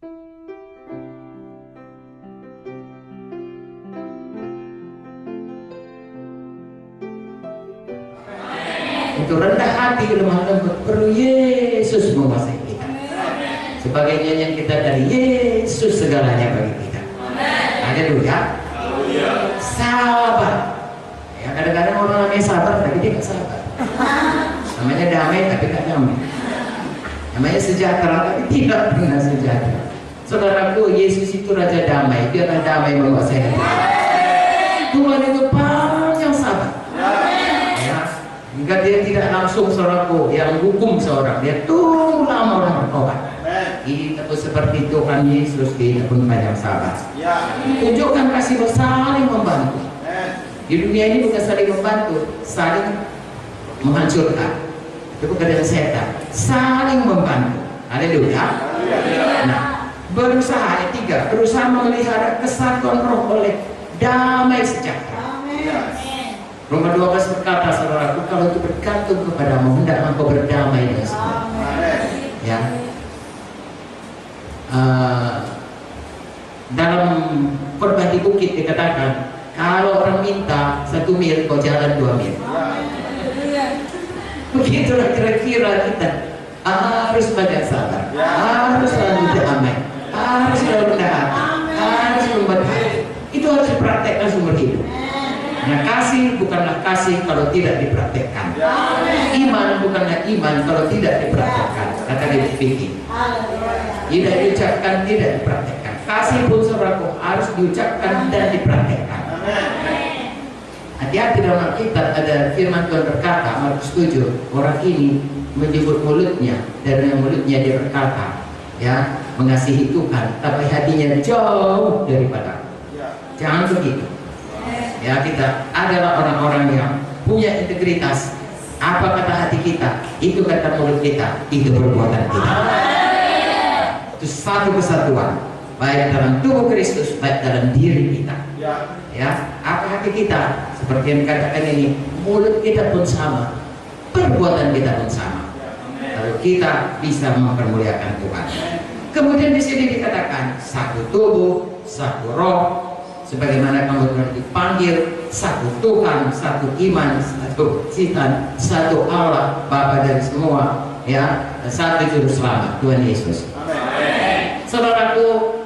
Untuk rendah hati, lemah lembut, perlu Yesus menguasai kita. Sebagai nyanyian kita dari Yesus segalanya bagi kita. Haleluya. Sabar. Ya, kadang-kadang orang namanya sabar tapi dia nggak sabar. Namanya damai tapi nggak damai. Namanya sejahtera tapi tidak pernah sejahtera. Saudaraku, Yesus itu Raja Damai. Dia akan damai menguasai hati. Tuhan itu panjang sabar. Hingga dia tidak langsung saudaraku yang hukum seorang, dia tunggu lama orang bertobat. Kita pun seperti Tuhan Yesus, kita pun banyak sabar. Tunjukkan kasih saling membantu. Di dunia ini bukan saling membantu, saling menghancurkan. Itu pekerjaan setan. Saling membantu. Haleluya. Nah, berusaha tiga, berusaha memelihara kesatuan roh oleh damai sejahtera. Roma 12 berkata, saudaraku, kalau itu bergantung kepadamu, hendaklah engkau berdamai dengan semua. Ya. Dalam khotbah di bukit dikatakan, kalau orang minta 1 mil, kau jalan 2 mil. Begitulah kira-kira kita harus banyak sabar, harus selalu damai, harus selalu rendah hati, harus membuat hati. Itu harus dipraktekkan seumur hidup. Nah, kasih bukanlah kasih kalau tidak dipraktekkan. Iman bukanlah iman kalau tidak dipraktekkan. Kata David Vicky. Tidak diucapkan, tidak dipraktekkan. Kasih pun saudaraku harus diucapkan dan dipraktekkan. Hati-hati dalam Alkitab ada firman Tuhan berkata, Markus 7, orang ini menyebut mulutnya, dari mulutnya dia berkata, ya, mengasihi Tuhan, tapi hatinya jauh daripada. Jangan begitu. Ya, kita adalah orang-orang yang punya integritas. Apa kata hati kita, itu kata mulut kita, itu perbuatan kita. Itu satu kesatuan, baik dalam tubuh Kristus, baik dalam diri kita. Ya, apa hati kita, seperti yang dikatakan ini, mulut kita pun sama, perbuatan kita pun sama. Lalu kita bisa mempermuliakan Tuhan. Kemudian di sini dikatakan satu tubuh, satu roh. Sebagaimana kamu telah dipanggil, satu Tuhan, satu iman, satu Tuhan, satu Allah, Bapa dari semua, ya, satu juru selamat, Tuhan Yesus. Amen. Saudaraku,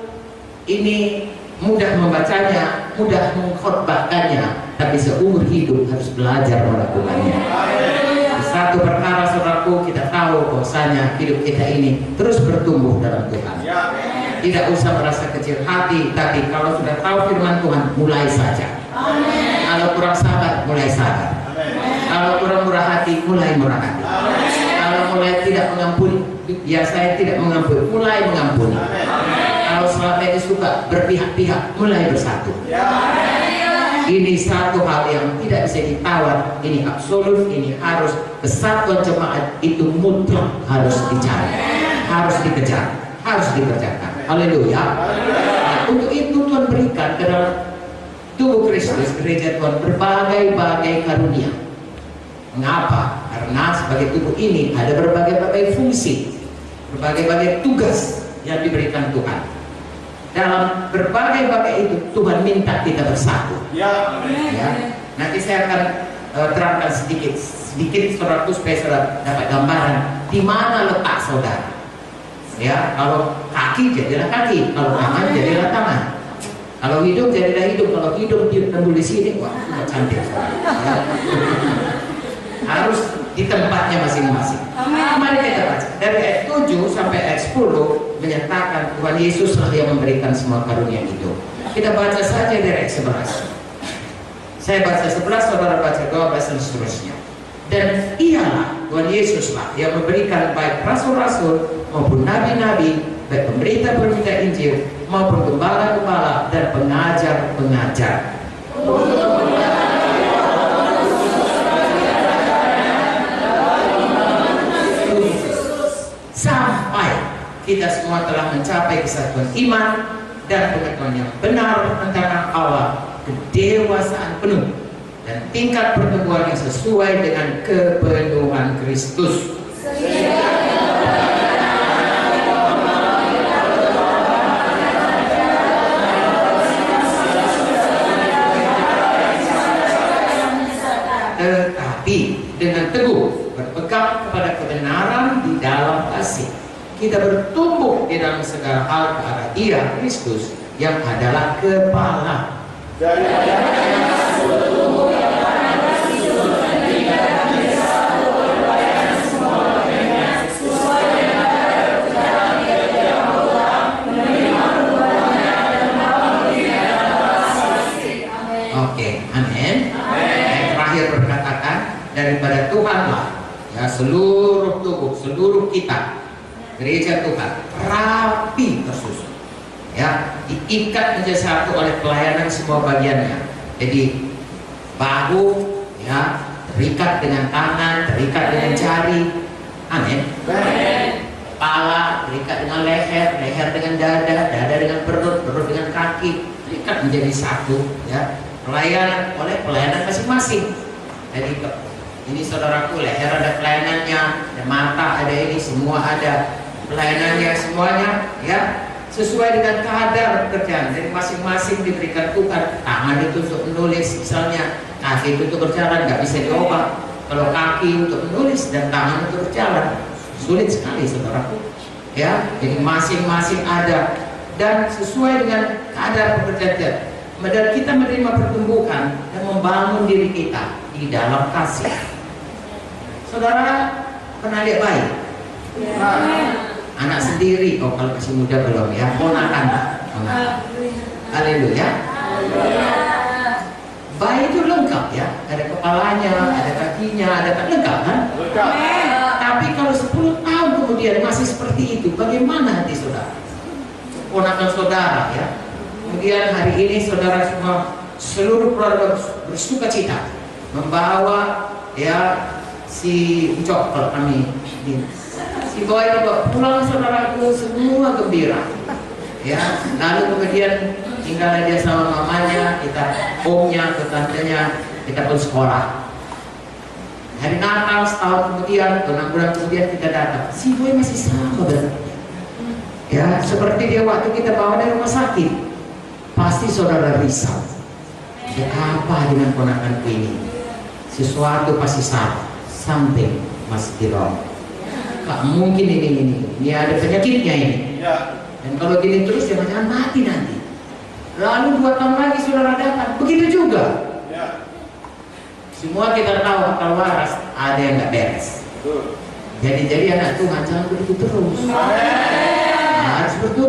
ini mudah membacanya, mudah mengkhotbahkannya, tapi seumur hidup harus belajar melakukannya. Di satu perkara, saudaraku, kita tahu bahwasanya hidup kita ini terus bertumbuh dalam Tuhan. Tidak usah merasa kecil hati, tapi kalau sudah tahu firman Tuhan, mulai saja. Amen. Kalau kurang sabar, mulai sabar. Amen. Kalau kurang murah hati, mulai murah hati. Amen. Kalau mulai tidak mengampuni, ya saya tidak mengampuni, mulai mengampuni. Amen. Kalau selama ini suka berpihak-pihak, mulai bersatu. Amen. Ini satu hal yang tidak bisa ditawar, ini absolut, ini harus. Kesatuan jemaat itu mutlak harus dicari, harus dikejar, harus dikerjakan. Haleluya. Nah, untuk itu Tuhan berikan ke dalam tubuh Kristus, gereja Tuhan, berbagai-bagai karunia. Mengapa? Karena sebagai tubuh ini ada berbagai-bagai fungsi, berbagai-bagai tugas yang diberikan Tuhan. Dalam berbagai-bagai itu Tuhan minta kita bersatu. Ya. Nanti saya akan terangkan sedikit saudaraku supaya saudara dapat gambaran di mana letak saudara. Ya, kalau kaki jadilah kaki, kalau tangan jadilah tangan, kalau hidung jadilah hidung, kalau hidung ditembul di sini, wah, sudah cantik. Ya. Harus di tempatnya masing-masing. Mari kita baca dari ayat 7 sampai ayat 10 menyatakan Tuhan Yesus lah yang memberikan semua karunia itu. Kita baca saja dari ayat 11. Saya baca 11, saudara baca 12 dan seterusnya. Dan ialah Tuhan Yesuslah yang memberikan baik rasul-rasul maupun nabi-nabi, baik pemberita-pemberita Injil maupun gembala-gembala dan pengajar-pengajar. Sampai kita semua telah mencapai kesatuan iman dan pengetahuan yang benar tentang Allah, kedewasaan penuh dan tingkat pertumbuhan yang sesuai dengan kepenuhan Kristus. kita bertumbuh di dalam segala hal ke arah Dia, Kristus, yang adalah kepala. Oke, amin. Yang terakhir berkatakan, daripada Tuhanlah ya seluruh tubuh, seluruh kita, gereja Tuhan rapi tersusun, ya diikat menjadi satu oleh pelayanan semua bagiannya. Jadi bahu ya terikat dengan tangan, terikat dengan jari, amin. Kepala terikat dengan leher, leher dengan dada, dada dengan perut, perut dengan kaki, terikat menjadi satu, ya. Pelayanan oleh pelayanan masing-masing. Jadi ini saudaraku, leher ada pelayanannya, ada mata ada ini, semua ada pelayanannya semuanya, ya sesuai dengan kadar pekerjaan. Jadi masing-masing diberikan Tuhan. Tangan itu untuk menulis misalnya, kaki itu untuk berjalan, nggak bisa diubah. Kalau kaki untuk menulis dan tangan untuk berjalan, sulit sekali saudaraku, ya. Jadi masing-masing ada dan sesuai dengan kadar pekerjaan. Dan kita menerima pertumbuhan dan membangun diri kita di dalam kasih. Saudara pernah lihat bayi? Anak sendiri, oh kalau masih muda belum ya, ponakan. Haleluya. Bayi itu lengkap ya, ada kepalanya, ada kakinya, ada lengkap kan? Tapi kalau 10 tahun kemudian masih seperti itu, bagaimana hati saudara? Ponakan saudara ya. Kemudian hari ini saudara semua, seluruh keluarga bersuka cita membawa ya si Ucok, kalau kami si boy dibawa pulang, saudaraku semua gembira, ya. Lalu kemudian tinggal dia sama mamanya, kita omnya, ke tantenya, kita pun sekolah. Hari Natal setahun kemudian, 6 bulan kemudian kita datang, si boy masih sama bentuknya, ya seperti dia waktu kita bawa dari rumah sakit. Pasti saudara risau, apa dengan ponakanku ini? Sesuatu pasti salah, something must be wrong. Gak mungkin ini ada penyakitnya ini. Dan kalau gini terus jangan-jangan mati nanti. Lalu 2 tahun lagi saudara datang, begitu juga. Semua kita tahu akal waras ada yang gak beres. Jadi anak Tuhan jangan begitu terus. Harus bertumbuh.